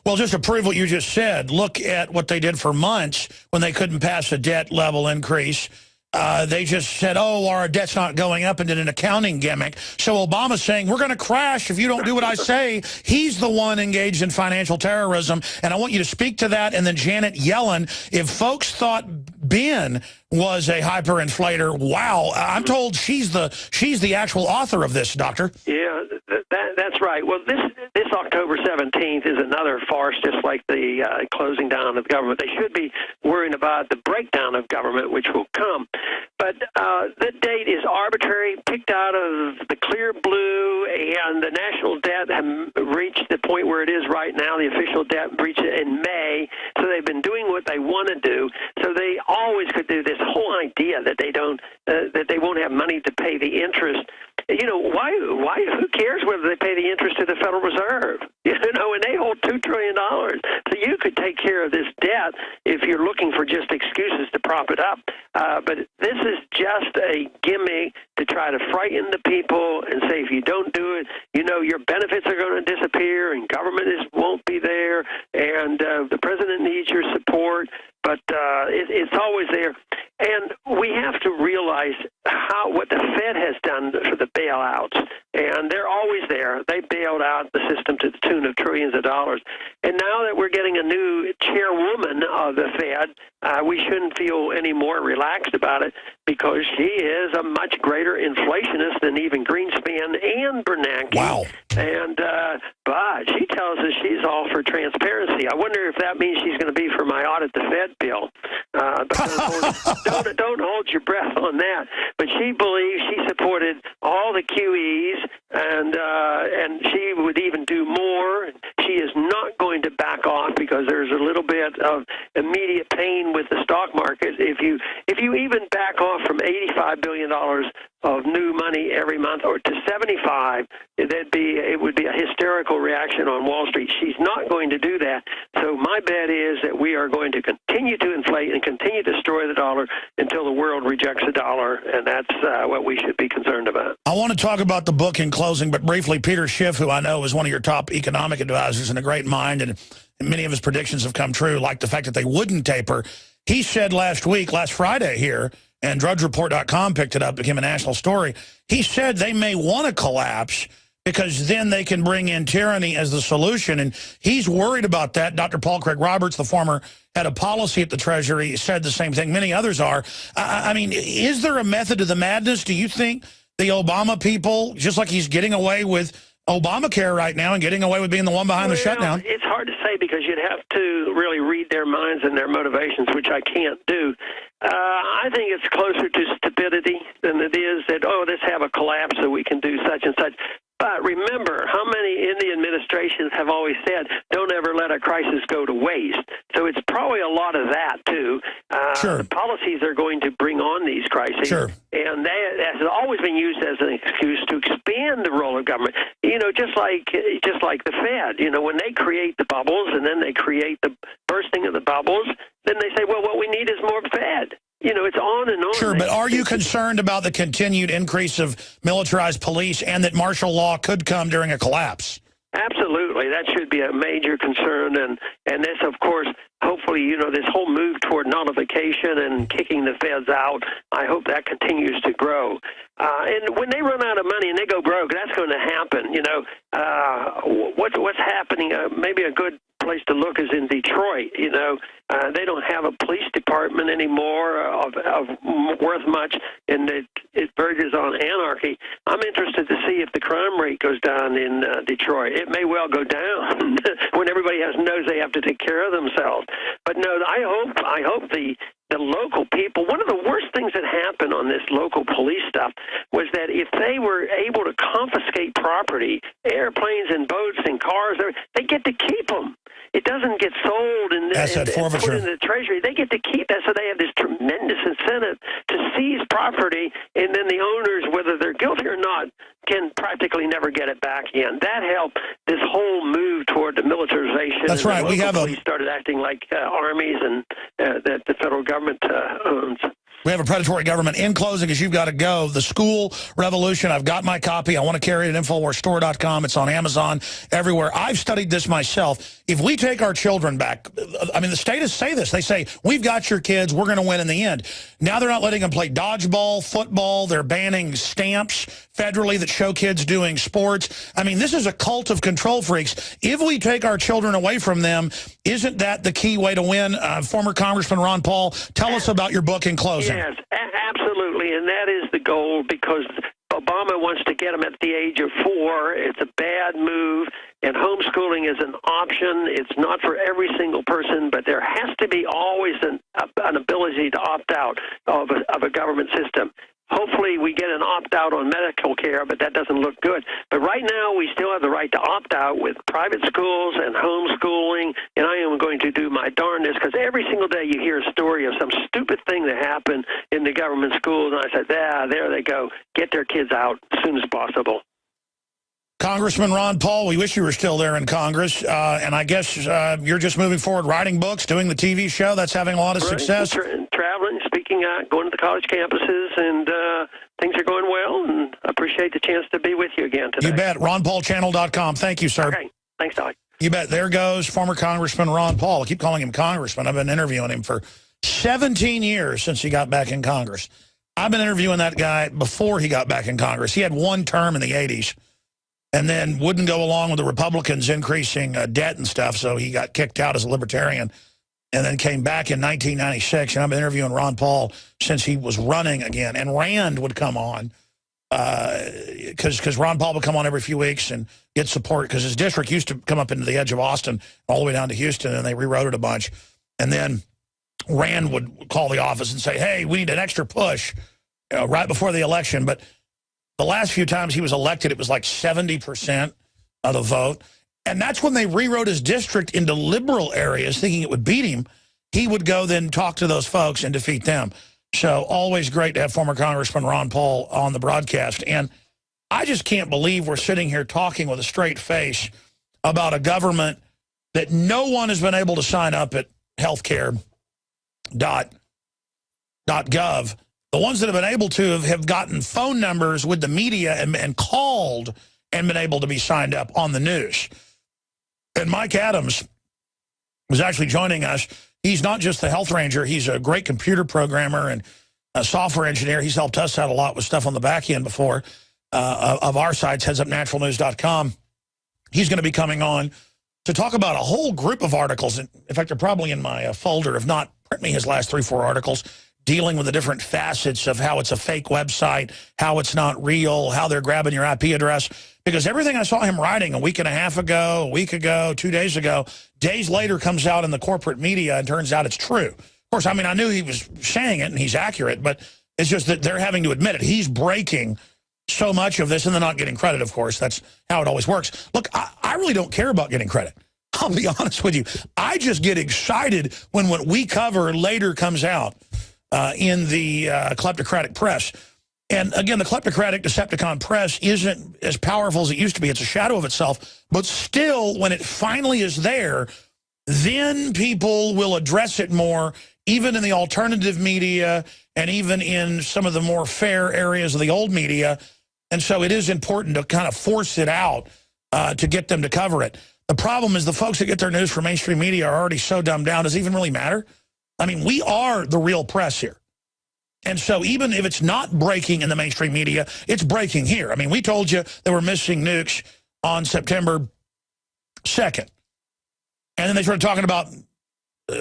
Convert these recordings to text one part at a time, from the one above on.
Well, just to prove what you just said, look at what they did for months when they couldn't pass a debt level increase. They just said, oh, our debt's not going up, and did an accounting gimmick. So Obama's saying, we're going to crash if you don't do what I say. He's the one engaged in financial terrorism. And I want you to speak to that. And then Janet Yellen, if folks thought Ben was a hyperinflator, wow, I'm told she's the actual author of this, Doctor. Yeah, that's right. Well, this October 17th is another farce, just like the closing down of government. They should be worrying about the breakdown of government, which will come. But the date is arbitrary, picked out of the clear blue, and the national debt have reached the point where it is right now. The official debt reached it in May, so they've been doing what they want to do. So they always could do this whole idea that they don't, that they won't have money to pay the interest. You know, why? Who cares whether they pay the interest to the Federal Reserve? You know, and they hold $2 trillion. So you could take care of this debt if you're looking for just excuses to prop it up. But this is just a gimmick to try to frighten the people and say, if you don't do it, you know, your benefits are going to disappear and government won't be there, and the president needs your support. But it's always there. And we have to realize what the Fed has done for the bailouts. And they're always there. They bailed out the system to the tune of trillions of dollars. And now that we're getting a new chairwoman of the Fed, we shouldn't feel any more relaxed about it, because she is a much greater inflationist than even Greenspan and Bernanke. Wow. And but she tells us she's all for transparency. I wonder if that means she's going to be for my audit the Fed bill. But don't hold your breath on that. But she believes she supported all the QEs, and she would even do more. She is not going to back off, because there's a little bit of immediate pain with the stock market. If you even back off from $85 billion of new money every month, or to 75, it would be a hysterical reaction on Wall Street. She's not going to do that. So my bet is that we are going to continue to inflate and continue to destroy the dollar until the world rejects the dollar, and that's what we should be concerned about. I want to talk about the book in closing, but briefly, Peter Schiff, who I know is one of your top economic advisors and a great mind, and many of his predictions have come true, like the fact that they wouldn't taper. He said last Friday here, and DrudgeReport.com picked it up, became a national story. He said they may want to collapse because then they can bring in tyranny as the solution. And he's worried about that. Dr. Paul Craig Roberts, the former head of policy at the Treasury, said the same thing. Many others are. I mean, is there a method to the madness? Do you think the Obama people, just like he's getting away with Obamacare right now and getting away with being the one behind the shutdown? It's hard to say, because you'd have to really read their minds and their motivations, which I can't do. I think it's closer to stupidity than it is that, oh, let's have a collapse so we can do such and such. But remember, how many in the administrations have always said, don't ever let a crisis go to waste? So it's probably a lot of that, too. Sure. The policies are going to bring on these crises. Sure. And that has always been used as an excuse to expand the role of government. You know, just like the Fed. You know, when they create the bubbles and then they create the bursting of the bubbles, then they say, well, what we need is more Fed. You know, it's on and on. Sure, but are you concerned about the continued increase of militarized police and that martial law could come during a collapse? Absolutely. That should be a major concern. And this, of course, hopefully, you know, this whole move toward nullification and kicking the feds out, I hope that continues to grow. And when they run out of money and they go broke, that's going to happen. You know, what's happening? Maybe a good place to look is in Detroit. You know, they don't have a police department anymore of worth much, and it verges on anarchy. I'm interested to see if the crime rate goes down in Detroit. It may well go down when everybody knows they have to take care of themselves. But no, I hope the local people, one of the worst things that happened on this local police stuff was that if they were able to confiscate property, airplanes and boats and cars, they get to keep them. It doesn't get sold and put in the Treasury. They get to keep that, so they have this tremendous incentive to seize property, and then the owners, whether they're guilty or not, can practically never get it back again. That helped this whole move toward the militarization. That's right. We have police started acting like armies and that the federal government owns. We have a predatory government. In closing, as you've got to go, The School Revolution, I've got my copy. I want to carry it at InfoWarsStore.com. It's on Amazon, everywhere. I've studied this myself. If we take our children back, I mean, the statists say this. They say, we've got your kids. We're going to win in the end. Now they're not letting them play dodgeball, football. They're banning stamps federally that show kids doing sports. I mean, this is a cult of control freaks. If we take our children away from them, isn't that the key way to win? Former Congressman Ron Paul, tell us about your book in closing. Yes, absolutely, and that is the goal, because Obama wants to get them at the age of 4. It's a bad move, and homeschooling is an option. It's not for every single person, but there has to be always an ability to opt out of a government system. Hopefully we get an opt-out on medical care, but that doesn't look good. But right now we still have the right to opt out with private schools and homeschooling, and I am going to do my darndest, because every single day you hear a story of some stupid thing that happened in the government schools, and I said, there they go. Get their kids out as soon as possible. Congressman Ron Paul, we wish you were still there in Congress, and I guess you're just moving forward writing books, doing the TV show. That's having a lot of success. Traveling, speaking out, going to the college campuses, and things are going well, and I appreciate the chance to be with you again today. You bet. RonPaulChannel.com. Thank you, sir. Okay. Thanks, Doc. You bet. There goes former Congressman Ron Paul. I keep calling him Congressman. I've been interviewing him for 17 years since he got back in Congress. I've been interviewing that guy before he got back in Congress. He had one term in the 80s. And then wouldn't go along with the Republicans increasing debt and stuff, so he got kicked out as a libertarian, and then came back in 1996. And I've been interviewing Ron Paul since he was running again. And Rand would come on, because Ron Paul would come on every few weeks and get support, because his district used to come up into the edge of Austin all the way down to Houston, and they rewrote it a bunch. And then Rand would call the office and say, hey, we need an extra push right before the election. But the last few times he was elected, it was like 70% of the vote. And that's when they rewrote his district into liberal areas, thinking it would beat him. He would go then talk to those folks and defeat them. So always great to have former Congressman Ron Paul on the broadcast. And I just can't believe we're sitting here talking with a straight face about a government that no one has been able to sign up at healthcare.gov. The ones that have been able to have gotten phone numbers with the media and called and been able to be signed up on the news. And Mike Adams was actually joining us. He's not just the health ranger. He's a great computer programmer and a software engineer. He's helped us out a lot with stuff on the back end before of our sites, headsupnaturalnews.com. He's going to be coming on to talk about a whole group of articles. In fact, they're probably in my folder. If not, print me his last 3-4 articles, dealing with the different facets of how it's a fake website, how it's not real, how they're grabbing your IP address. Because everything I saw him writing a week and a half ago, a week ago, 2 days ago, days later comes out in the corporate media and turns out it's true. Of course, I mean, I knew he was saying it and he's accurate, but it's just that they're having to admit it. He's breaking so much of this, and they're not getting credit, of course. That's how it always works. Look, I really don't care about getting credit. I'll be honest with you. I just get excited when what we cover later comes out in the kleptocratic press. And again, the kleptocratic Decepticon press isn't as powerful as it used to be. It's a shadow of itself. But still, when it finally is there, then people will address it more, even in the alternative media and even in some of the more fair areas of the old media. And so it is important to kind of force it out to get them to cover it. The problem is the folks that get their news from mainstream media are already so dumbed down. Does it even really matter? I mean, we are the real press here. And so even if it's not breaking in the mainstream media, it's breaking here. I mean, we told you there were missing nukes on September 2nd. And then they started talking about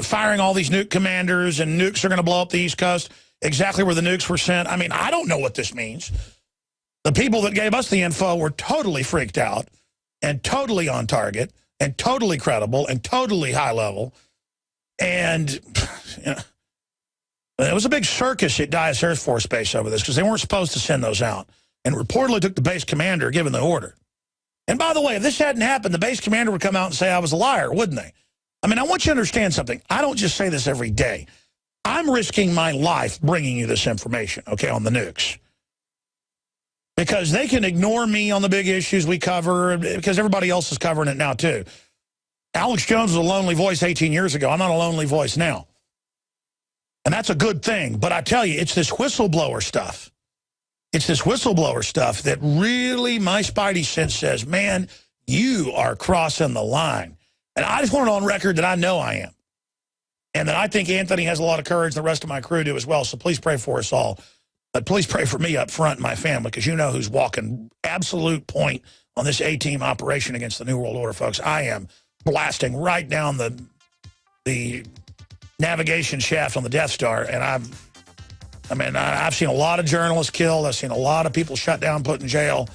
firing all these nuke commanders, and nukes are going to blow up the East Coast, exactly where the nukes were sent. I mean, I don't know what this means. The people that gave us the info were totally freaked out and totally on target and totally credible and totally high level. And you know, it was a big circus at Dyess Air Force Base over this, because they weren't supposed to send those out. And reportedly took the base commander giving the order. And by the way, if this hadn't happened, the base commander would come out and say I was a liar, wouldn't they? I mean, I want you to understand something. I don't just say this every day. I'm risking my life bringing you this information, okay, on the nukes. Because they can ignore me on the big issues we cover, because everybody else is covering it now, too. Alex Jones was a lonely voice 18 years ago. I'm not a lonely voice now. And that's a good thing. But I tell you, it's this whistleblower stuff. It's this whistleblower stuff that really, my spidey sense says, man, you are crossing the line. And I just want it on record that I know I am. And that I think Anthony has a lot of courage, the rest of my crew do as well. So please pray for us all. But please pray for me up front and my family, because you know who's walking absolute point on this A-team operation against the New World Order, folks. I am blasting right down the navigation shaft on the Death Star, and I've seen a lot of journalists killed. I've seen a lot of people shut down, put in jail,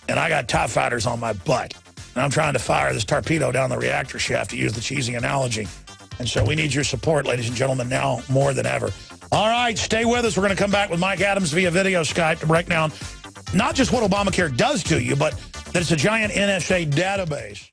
and I got TIE fighters on my butt. And I'm trying to fire this torpedo down the reactor shaft, to use the cheesy analogy. And so we need your support, ladies and gentlemen, now more than ever. All right, stay with us. We're going to come back with Mike Adams via video Skype to break down not just what Obamacare does to you, but that it's a giant NSA database